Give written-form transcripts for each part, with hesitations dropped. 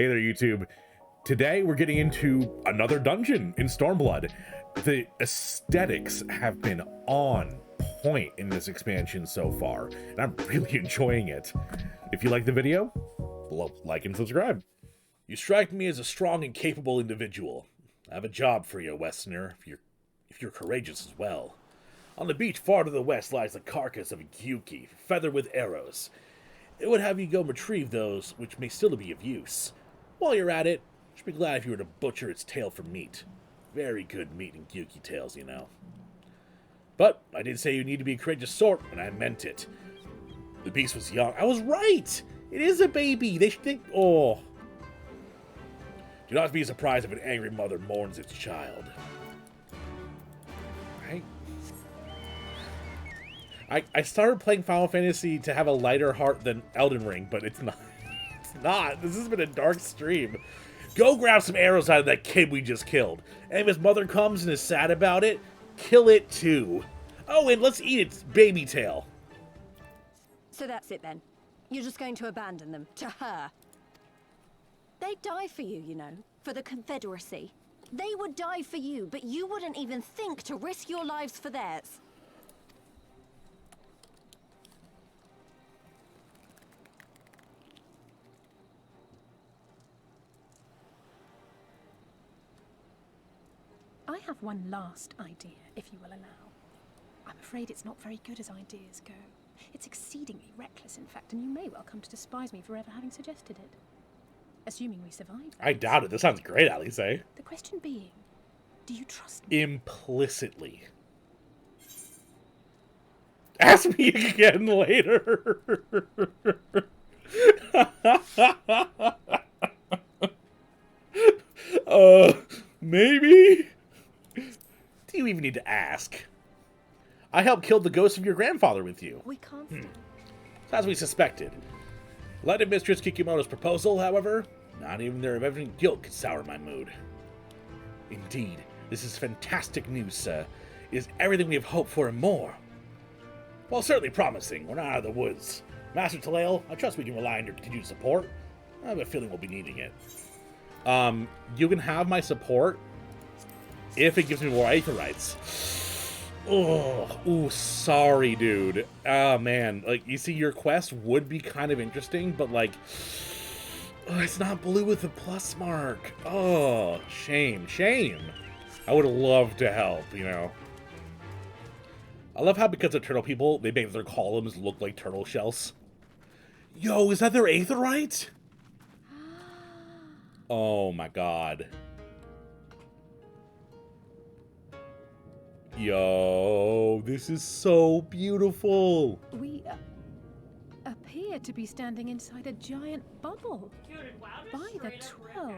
Hey there, YouTube. Today we're getting into another dungeon in Stormblood. The aesthetics have been on point in this expansion so far, and I'm really enjoying it. If you like the video, like and subscribe. You strike me as a strong and capable individual. I have a job for you, Westerner, if you're courageous as well. On the beach far to the west lies the carcass of a Gyuki, feathered with arrows. It would have you go retrieve those which may still be of use. While you're at it, I should be glad if you were to butcher its tail for meat. Very good meat in Gyuki tails, you know. But I did say you need to be a courageous sort, and I meant it. The beast was young. I was right! It is a baby! They should think... Oh. Do not be surprised if an angry mother mourns its child. I started playing Final Fantasy to have a lighter heart than Elden Ring, but it's not. It's not. This has been a dark stream. Go grab some arrows out of that kid we just killed. And if his mother comes and is sad about it, kill it too. Oh, and let's eat its baby tail. So that's it then. You're just going to abandon them to her. They'd die for you, you know, for the Confederacy. They would die for you, but you wouldn't even think to risk your lives for theirs. I have one last idea, if you will allow. I'm afraid it's not very good as ideas go. It's exceedingly reckless, in fact, and you may well come to despise me for ever having suggested it. Assuming we survive. I doubt it. This sounds great, Alice. The question being, do you trust me? Implicitly. Ask me again later. Maybe? Do you even need to ask? I helped kill the ghost of your grandfather with you. We can't stand. As we suspected. Led Mistress Kikimoto's proposal, however, not even their evident guilt could sour my mood. Indeed, this is fantastic news, sir. It is everything we have hoped for and more. While certainly promising, we're not out of the woods. Master Talale, I trust we can rely on your continued support. I have a feeling we'll be needing it. You can have my support if it gives me more Aetherites. Oh, sorry, dude. Oh, man. Like, you see, your quest would be kind of interesting, but, like, it's not blue with a plus mark. Oh, shame. I would have loved to help, you know. I love how, because of turtle people, they make their columns look like turtle shells. Yo, is that their Aetherite? Oh, my God. Yo, this is so beautiful. We appear to be standing inside a giant bubble. By the 12.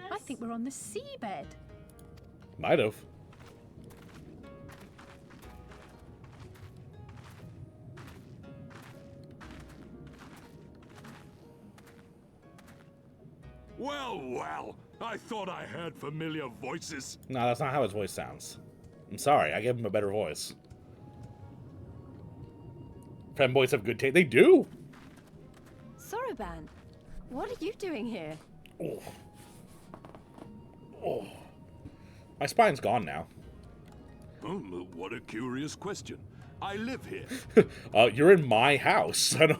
I think we're on the seabed. Might have. Well, I thought I heard familiar voices. No, that's not how his voice sounds. I'm sorry, I gave him a better voice. Femboys have good taste. They do! Soroban, what are you doing here? Oh. My spine's gone now. What a curious question. I live here. You're in my house. I don't...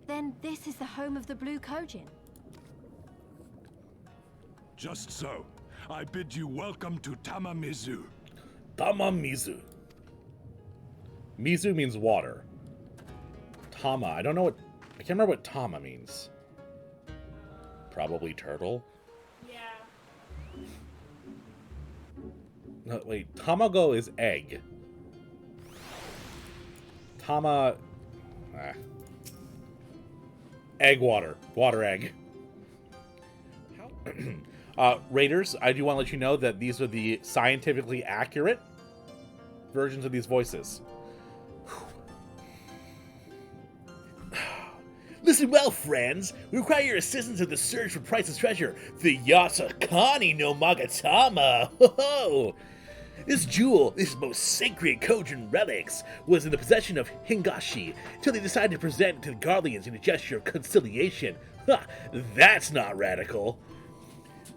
Then this is the home of the Blue Kojin. Just so. I bid you welcome to Tamamizu. Tamamizu. Mizu means water. Tama, I don't know what... I can't remember what Tama means. Probably turtle? Yeah. No, wait. Tamago is egg. Tama... Egg water. Water egg. Raiders, I do want to let you know that these are the scientifically accurate versions of these voices. Listen well, friends. We require your assistance in the search for priceless treasure, the Yatakani no Magatama. Ho-ho! This jewel, this most sacred Kojin relics, was in the possession of Hingashi until they decided to present it to the Guardians in a gesture of conciliation. That's not radical.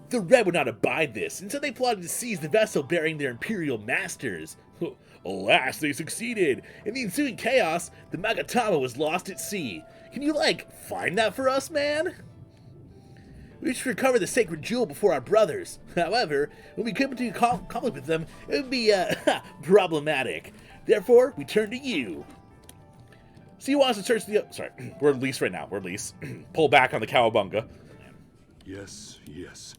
The Red would not abide this, and so they plotted to seize the vessel bearing their Imperial masters. Alas, they succeeded. In the ensuing chaos, the Magatama was lost at sea. Can you, find that for us, man? We should recover the sacred jewel before our brothers. However, when we come into conflict with them, it would be, problematic. Therefore, we turn to you. So you want us to search the... Sorry, we're released right now. We're released. Pull back on the cowabunga. Yes, yes.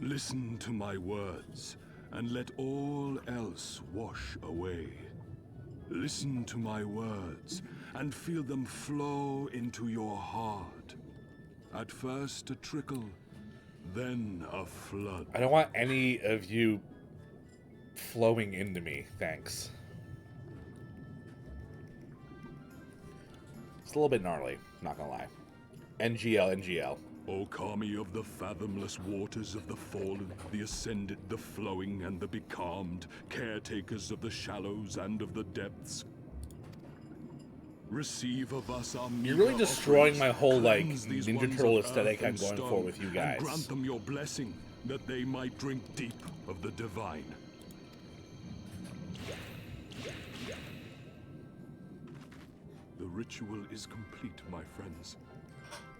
Listen to my words, and let all else wash away. Listen to my words, and feel them flow into your heart. At first a trickle, then a flood. I don't want any of you flowing into me, thanks. It's a little bit gnarly, not gonna lie. NGL, NGL. O kami of the fathomless waters of the fallen, the ascended, the flowing, and the becalmed, caretakers of the shallows and of the depths. Receive of us our You're really destroying offerings, my whole, cleanse these Ninja ones Turtle of aesthetic earth I'm and going for stone, with you and guys. grant them your blessing, that they might drink deep of the divine. The ritual is complete, my friends.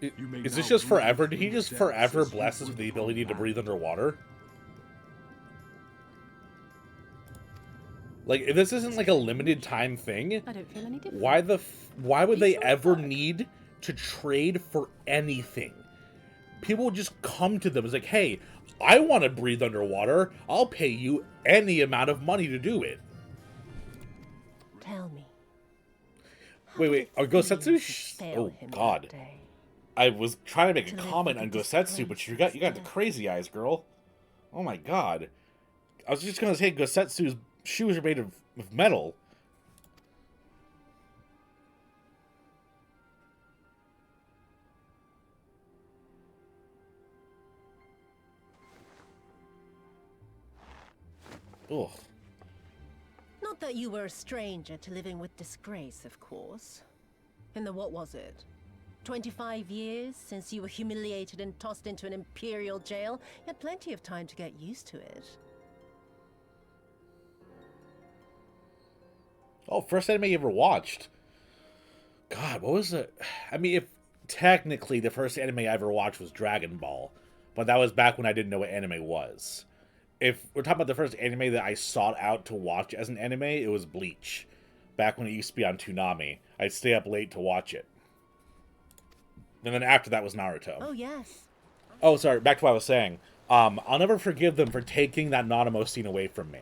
You may Is this now just forever? breathe Did he in just depths forever as you bless us with would the ability to on breathe land. underwater? If this isn't a limited time thing, I don't feel any different. why would You they saw ever that. need to trade for anything? People would just come to them. It's like, hey, I want to breathe underwater. I'll pay you any amount of money to do it. Tell me. Wait, are Gosetsu? Oh him God, that day? I was trying to make a To live comment with on the Gosetsu, but you got the disgrace crazy eyes, girl. Oh my God, I was just gonna say Gosetsu's shoes are made of metal. Ugh. Not that you were a stranger to living with disgrace, of course. In the what was it? 25 years since you were humiliated and tossed into an imperial jail? You had plenty of time to get used to it. Oh, first anime you ever watched. God, what was it? I mean, if technically the first anime I ever watched was Dragon Ball, but that was back when I didn't know what anime was. If we're talking about the first anime that I sought out to watch as an anime, it was Bleach. Back when it used to be on Toonami. I'd stay up late to watch it. And then after that was Naruto. Oh, yes. Oh, sorry, back to what I was saying. I'll never forgive them for taking that Nanamo scene away from me.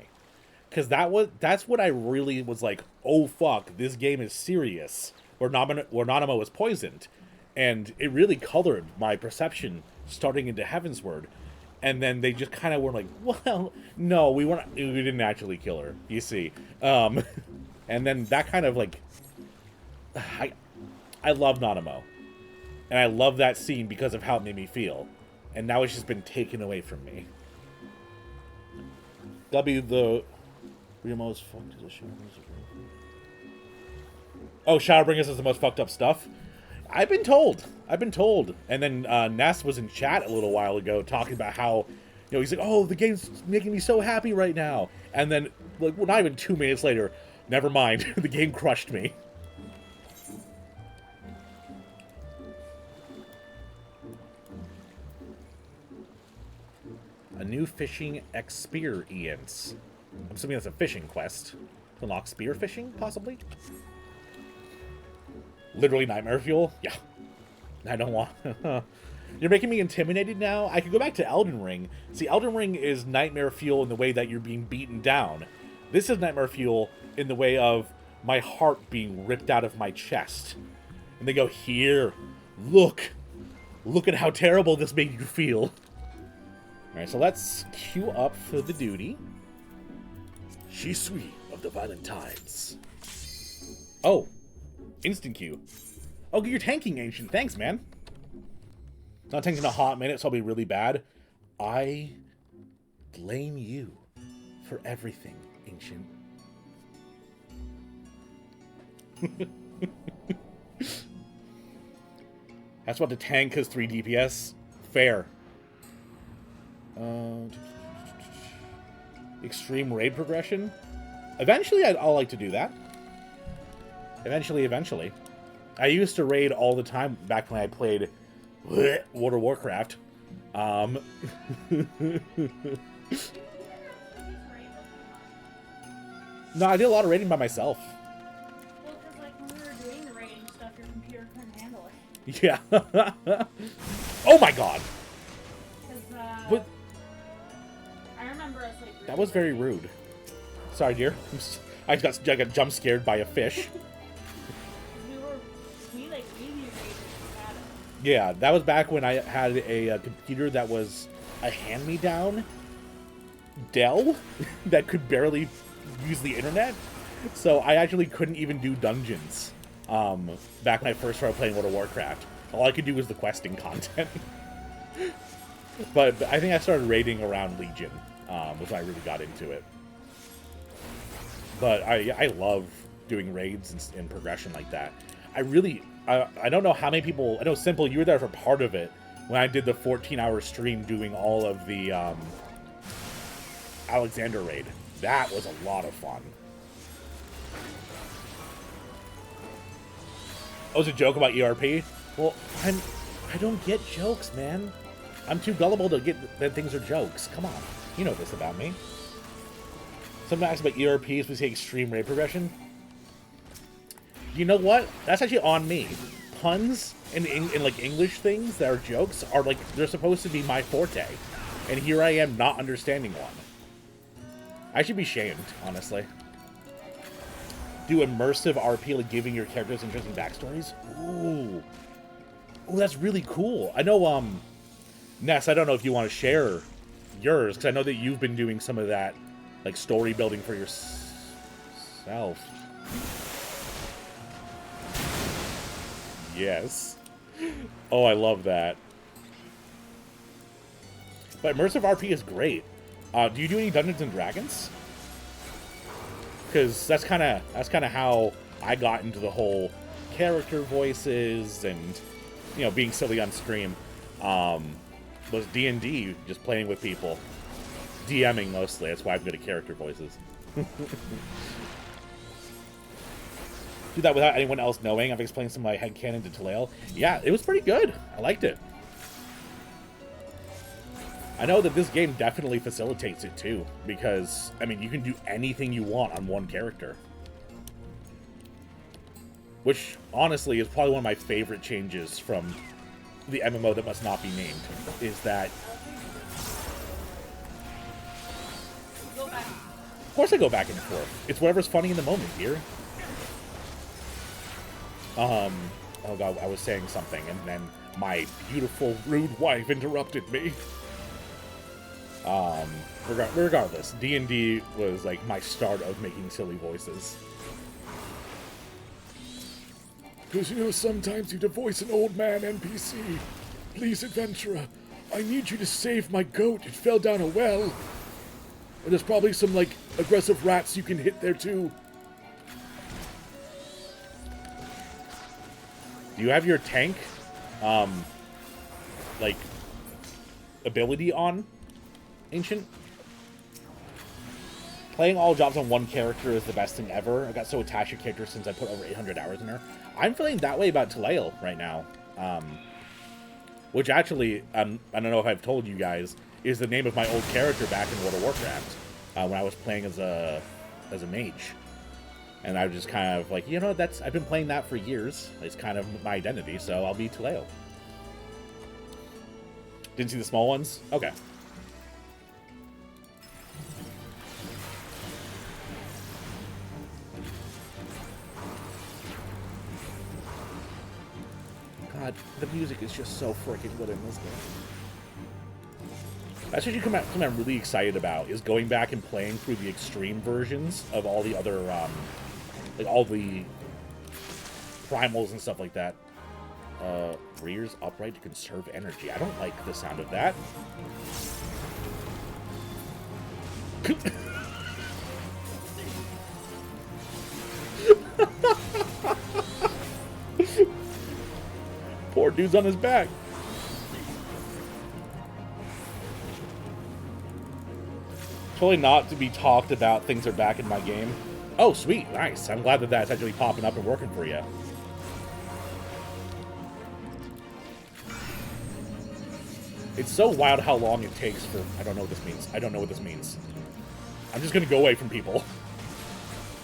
Because that's what I really was like, oh fuck, this game is serious. Where Nanamo was poisoned. And it really colored my perception starting into Heavensward. And then they just kind of were like, well, no, we didn't actually kill her, you see. And then that kind of I love Nanamo. And I love that scene because of how it made me feel. And now it's just been taken away from me. That'll be the... most fucked is a Oh, Shadowbringers is the most fucked up stuff? I've been told. And then Ness was in chat a little while ago talking about how, he's like, oh, the game's making me so happy right now. And then, not even 2 minutes later, never mind, the game crushed me. A new fishing experience. I'm assuming that's a fishing quest. To unlock spear fishing, possibly? Literally nightmare fuel? Yeah. I don't want... You're making me intimidated now? I could go back to Elden Ring. See, Elden Ring is nightmare fuel in the way that you're being beaten down. This is nightmare fuel in the way of my heart being ripped out of my chest. And they go, here, look. Look at how terrible this made you feel. Alright, so let's queue up for the duty. Shisui of the Valentines. Oh, instant queue. Oh, you're tanking, Ancient. Thanks, man. Not tanking a hot minute, so I'll be really bad. I blame you for everything, Ancient. That's what the tank has 3 DPS. Fair. Extreme raid progression. Eventually, I'll like to do that. Eventually. I used to raid all the time back when I played World of Warcraft. No, I did a lot of raiding by myself. Well, because like when we were doing the raiding stuff, your computer couldn't handle it. Yeah. Oh my god! Because, What? I remember us like... That was very rude. Sorry, dear. I got jump scared by a fish. We like really raided the shadow. Yeah, that was back when I had a computer that was a hand-me-down Dell that could barely use the internet. So I actually couldn't even do dungeons back when I first started playing World of Warcraft. All I could do was the questing content. But I think I started raiding around Legion, was when I really got into it. But I love doing raids and progression like that. I don't know how many people... I know, Simple, you were there for part of it when I did the 14-hour stream doing all of the Alexander raid. That was a lot of fun. Oh, it was a joke about ERP? Well, I don't get jokes, man. I'm too gullible to get that things are jokes. Come on. You know this about me. Someone asked about ERPs, we say extreme raid progression. You know what? That's actually on me. Puns and like English things that are jokes are like, they're supposed to be my forte. And here I am not understanding one. I should be shamed, honestly. Do immersive RP, like giving your characters interesting backstories? Ooh. Ooh, that's really cool. I know, Ness, I don't know if you want to share yours, because I know that you've been doing some of that, like, story building for yourself. Yes. Oh, I love that. But immersive RP is great. Do you do any Dungeons and Dragons? Because that's kind of how I got into the whole character voices and, you know, being silly on stream. Was D&D, just playing with people, DMing mostly. That's why I'm good at character voices. Do that without anyone else knowing. I've explained some of my headcanon to Talal. Yeah, it was pretty good. I liked it. I know that this game definitely facilitates it too, because, I mean, you can do anything you want on one character. Which, honestly, is probably one of my favorite changes from the MMO that must not be named, is that... Of course I go back and forth. It's whatever's funny in the moment, dear. Oh god, I was saying something, and then my beautiful, rude wife interrupted me. Regardless, D&D was like my start of making silly voices. Because, you know, sometimes you have to voice an old man NPC. Please, adventurer, I need you to save my goat. It fell down a well. And there's probably some, like, aggressive rats you can hit there, too. Do you have your tank, like, ability on, Ancient? Playing all jobs on one character is the best thing ever. I got so attached to character since I put over 800 hours in her. I'm feeling that way about Talal right now. Which actually, I don't know if I've told you guys, is the name of my old character back in World of Warcraft. When I was playing as a mage. And I was just kind of like, you know, I've been playing that for years. It's kind of my identity, so I'll be Talal. Didn't see the small ones? Okay. God, the music is just so freaking good in this game. That's what something I'm really excited about, is going back and playing through the extreme versions of all the other, like all the primals and stuff like that. Rears upright to conserve energy. I don't like the sound of that. Poor dude's on his back. Totally not to be talked about. Things are back in my game. Oh, sweet. Nice. I'm glad that that's actually popping up and working for you. It's so wild how long it takes for... I don't know what this means. I don't know what this means. I'm just going to go away from people.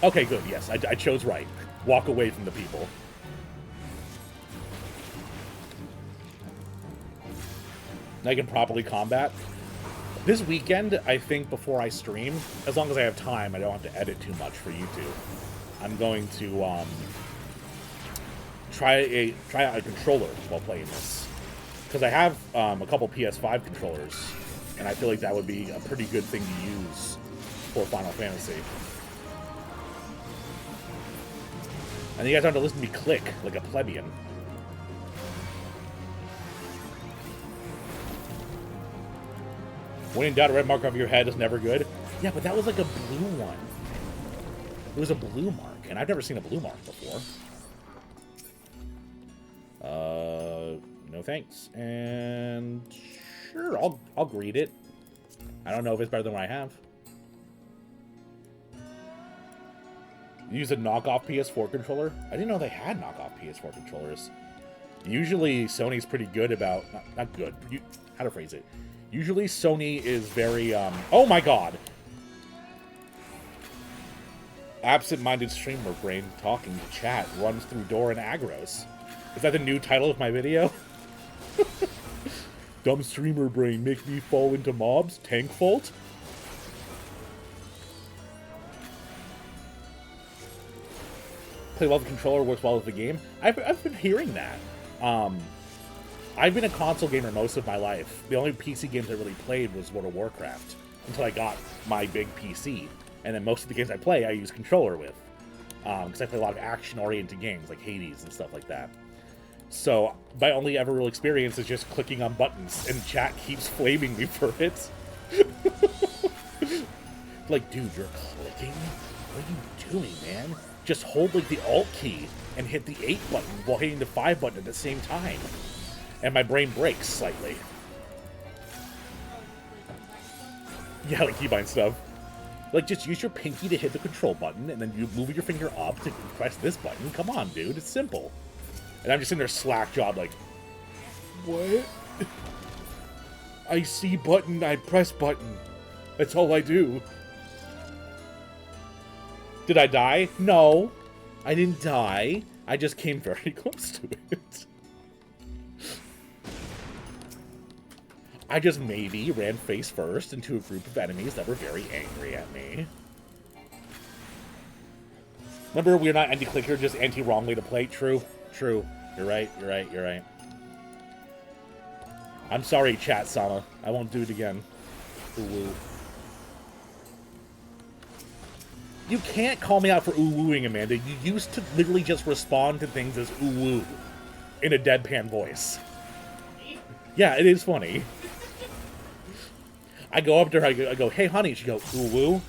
Okay, good. Yes, I chose right. Walk away from the people. Now I can properly combat. This weekend, I think, before I stream, as long as I have time, I don't have to edit too much for YouTube, I'm going to try out a controller while playing this. Because I have a couple PS5 controllers, and I feel like that would be a pretty good thing to use for Final Fantasy. And you guys don't have to listen to me click like a plebeian. When in doubt, a red mark over your head is never good. Yeah, but that was like a blue one. It was a blue mark, and I've never seen a blue mark before. No thanks. And sure, I'll greet it. I don't know if it's better than what I have. Use a knockoff PS4 controller. I didn't know they had knockoff PS4 controllers. Usually Sony's pretty good about not good. How to phrase it? Usually Sony is very oh my god. Absent-minded streamer brain talking to chat runs through door and aggros. Is that the new title of my video? Dumb streamer brain make me fall into mobs? Tank fault? Play well with the controller, works well with the game. I've been hearing that. I've been a console gamer most of my life. The only PC games I really played was World of Warcraft until I got my big PC. And then most of the games I play, I use controller with. Because I play a lot of action-oriented games like Hades and stuff like that. So my only ever real experience is just clicking on buttons, and chat keeps flaming me for it. Like, dude, you're clicking? What are you doing, man? Just hold like the Alt key and hit the 8 button while hitting the 5 button at the same time. And my brain breaks slightly. Yeah, like keybind stuff. Like, just use your pinky to hit the control button, and then you move your finger up to press this button. Come on, dude, it's simple. And I'm just in there slack-jawed like, what? I see button, I press button. That's all I do. Did I die? No, I didn't die. I just came very close to it. I just maybe ran face first into a group of enemies that were very angry at me. Remember, we're not anti-clicker, just anti-wrong way to play. True, true. You're right, you're right, you're right. I'm sorry, chat Sama. I won't do it again. Ooh-woo. You can't call me out for ooh-wooing, Amanda. You used to literally just respond to things as ooh-woo in a deadpan voice. Yeah, it is funny. I go up to her, I go, hey, honey. She goes, ooh-woo.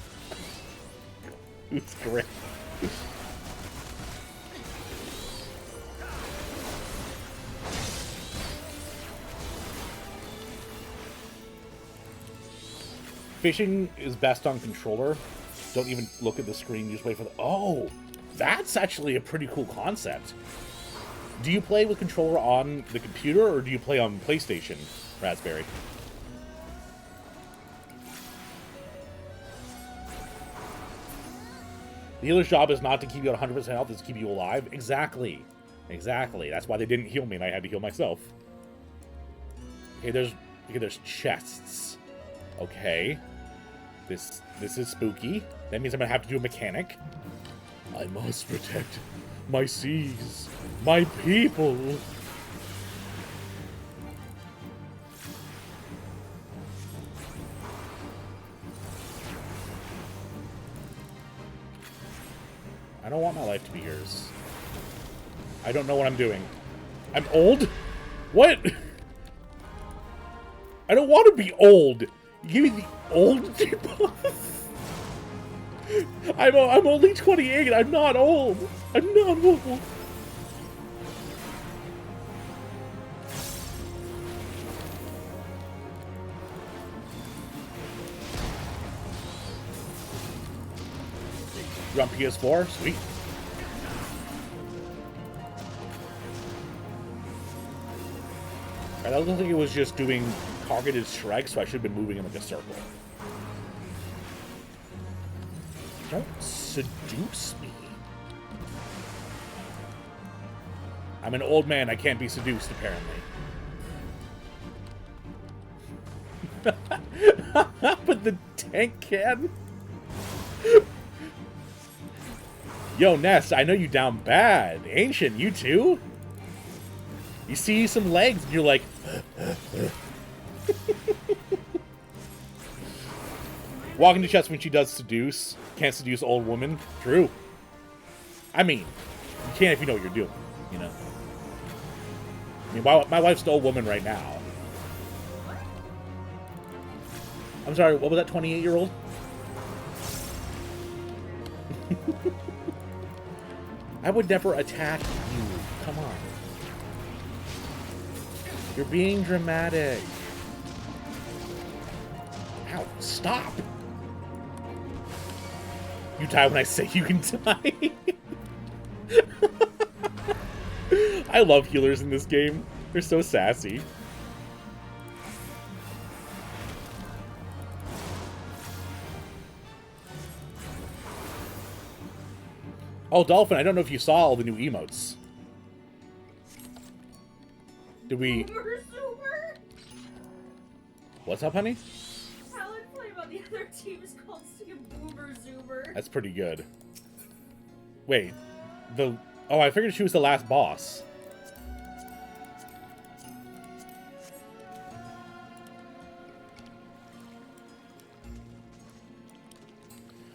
It's great. Fishing is best on controller. Don't even look at the screen, just wait for the... Oh! That's actually a pretty cool concept. Do you play with controller on the computer, or do you play on PlayStation, Raspberry? The healer's job is not to keep you at 100% health, it's to keep you alive. Exactly. Exactly. That's why they didn't heal me and I had to heal myself. Okay, there's chests. Okay. This is spooky. That means I'm gonna have to do a mechanic. I must protect my seas, my people. I don't want my life to be yours. I don't know what I'm doing. I'm old? What? I don't want to be old. Give me the old debuff. I'm only 28. I'm not old. I'm not old. You're on PS4? Sweet. I don't think it was just doing targeted strikes, so I should have been moving in like a circle. Don't seduce me. I'm an old man, I can't be seduced, apparently. With the tank can? Yo, Ness, I know you down bad. Ancient, you too? You see some legs and you're like... Walking to chest when she does seduce. Can't seduce old woman. True. I mean, you can if you know what you're doing, you know? I mean, my wife's an old woman right now. I'm sorry, what was that 28-year-old? I would never attack you. Come on. You're being dramatic. Ow, stop! You die when I say you can die. I love healers in this game. They're so sassy. Oh, Dolphin, I don't know if you saw all the new emotes. Did we... Super, super. What's up, honey? How I play about the other team is called Boomer Zoomer. That's pretty good. Wait, the... Oh, I figured she was the last boss.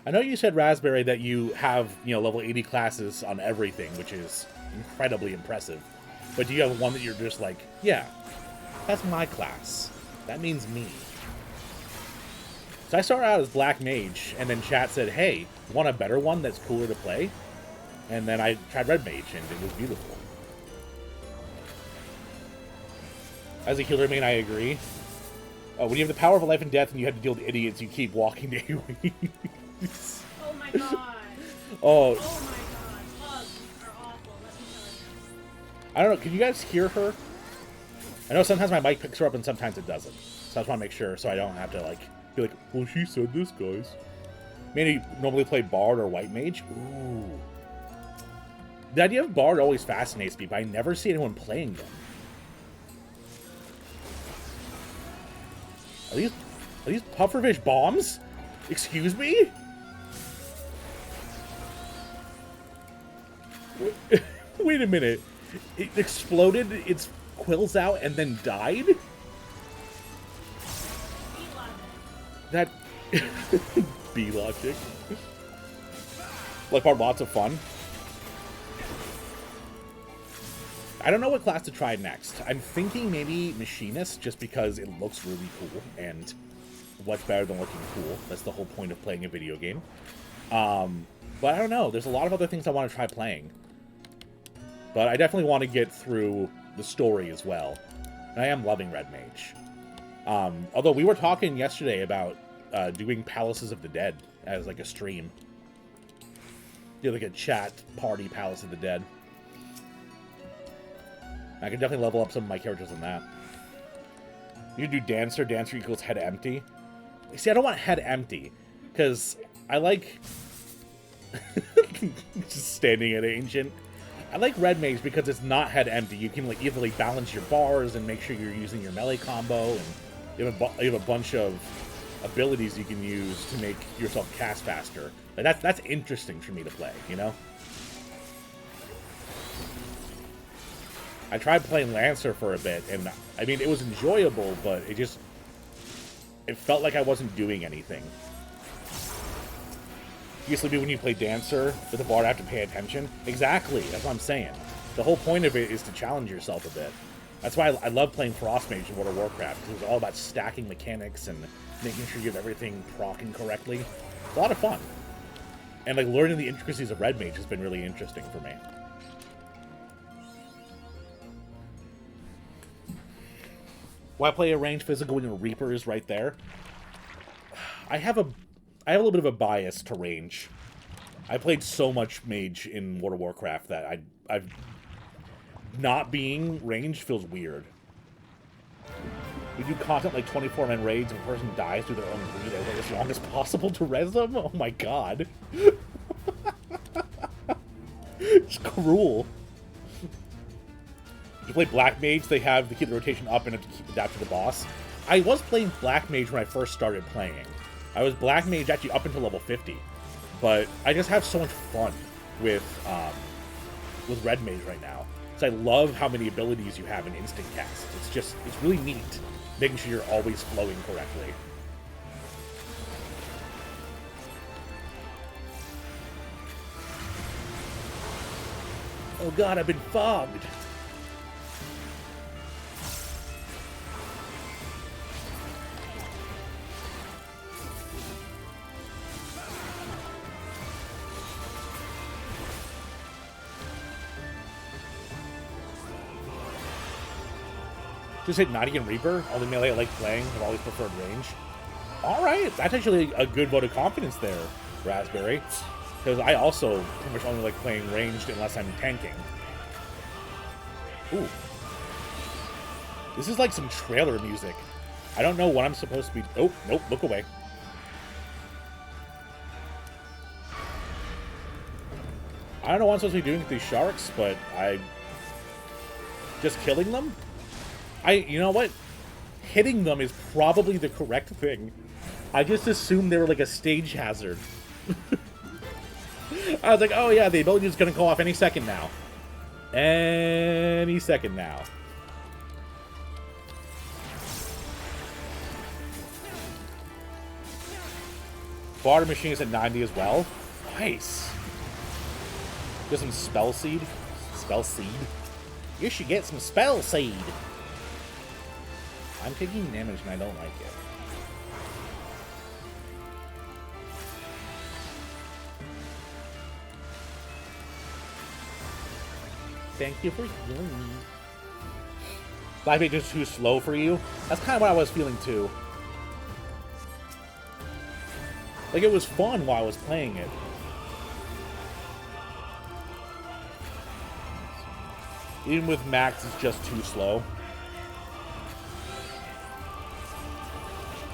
I know you said, Raspberry, that you have, you know, level 80 classes on everything, which is incredibly impressive. But do you have one that you're just like, yeah, that's my class. That means me. So I started out as Black Mage, and then chat said, hey, want a better one that's cooler to play? And then I tried Red Mage, and it was beautiful. As a healer main, I agree. Oh, when you have the power of life and death and you have to deal with idiots, you keep walking to AoE. Oh my god. Oh. Oh my god. Bugs are awful, let me tell you. I don't know, can you guys hear her? I know sometimes my mic picks her up and sometimes it doesn't. So I just want to make sure so I don't have to, like, be like, well, she said this, guys. Maybe normally play Bard or White Mage? Ooh. The idea of Bard always fascinates me, but I never see anyone playing them. Are these pufferfish bombs? Excuse me? Wait a minute. It exploded its quills out and then died? That... bee logic. Like, lots of fun. I don't know what class to try next. I'm thinking maybe Machinist, just because it looks really cool, and what's better than looking cool? That's the whole point of playing a video game. But I don't know. There's a lot of other things I want to try playing. But I definitely want to get through the story as well. And I am loving Red Mage. Although we were talking yesterday about doing Palaces of the Dead as like a stream. Do like a chat party Palace of the Dead. I can definitely level up some of my characters on that. You can do Dancer. Dancer equals head empty. See, I don't want head empty. Because I like... just standing at Ancient. I like Red Mage because it's not head empty. You can like easily balance your bars and make sure you're using your melee combo. And you have a bunch of abilities you can use to make yourself cast faster. Like that's interesting for me to play, you know? I tried playing Lancer for a bit, and I mean, it was enjoyable, but it felt like I wasn't doing anything. Usually when you play Dancer with a bard, I have to pay attention. Exactly, that's what I'm saying. The whole point of it is to challenge yourself a bit. That's why I love playing Frostmage in World of Warcraft, because it was all about stacking mechanics and making sure you have everything proccing correctly. It's a lot of fun. And like learning the intricacies of Red Mage has been really interesting for me. Why play a ranged physical when your Reaper is right there? I have a little bit of a bias to range. I played so much mage in World of Warcraft that I've not being ranged feels weird. We do content like 24-man raids. If a person dies through their own greed, I wait as long as possible to res them. Oh my god. It's cruel. If you play Black Mage, they have to keep the rotation up and have to keep adapt to the boss. I was playing Black Mage when I first started playing. I was Black Mage actually up until level 50. But I just have so much fun with Red Mage right now. So I love how many abilities you have in instant cast. It's really neat, making sure you're always flowing correctly. Oh god, I've been fogged. Just hit Nottingham Reaper. Only melee I like playing. I've always preferred range. Alright, that's actually a good vote of confidence there, Raspberry. Because I also pretty much only like playing ranged unless I'm tanking. Ooh. This is like some trailer music. I don't know what I'm supposed to be... Oh, nope, look away. I don't know what I'm supposed to be doing with these sharks, but just killing them? You know what? Hitting them is probably the correct thing. I just assumed they were like a stage hazard. I was like, oh yeah, the ability is going to go off any second now. Any second now. Barter machine is at 90 as well. Nice. Get some spell seed. Spell seed? You should get some spell seed. I'm taking damage and I don't like it. Thank you for healing me. Black Mage is too slow for you? That's kind of what I was feeling too. Like, it was fun while I was playing it. Even with Max, it's just too slow.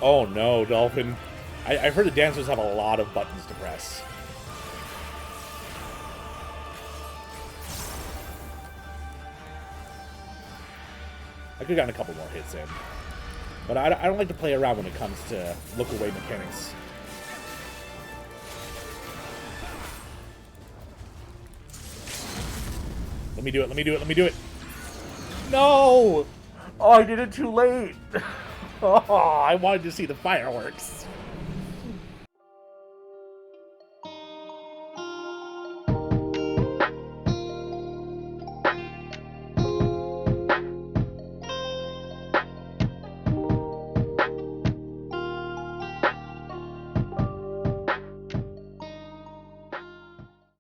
Oh no, Dolphin. I've heard the dancers have a lot of buttons to press. I could have gotten a couple more hits in. But I don't like to play around when it comes to look-away mechanics. Let me do it, let me do it, let me do it. No! Oh, I did it too late. Oh, I wanted to see the fireworks.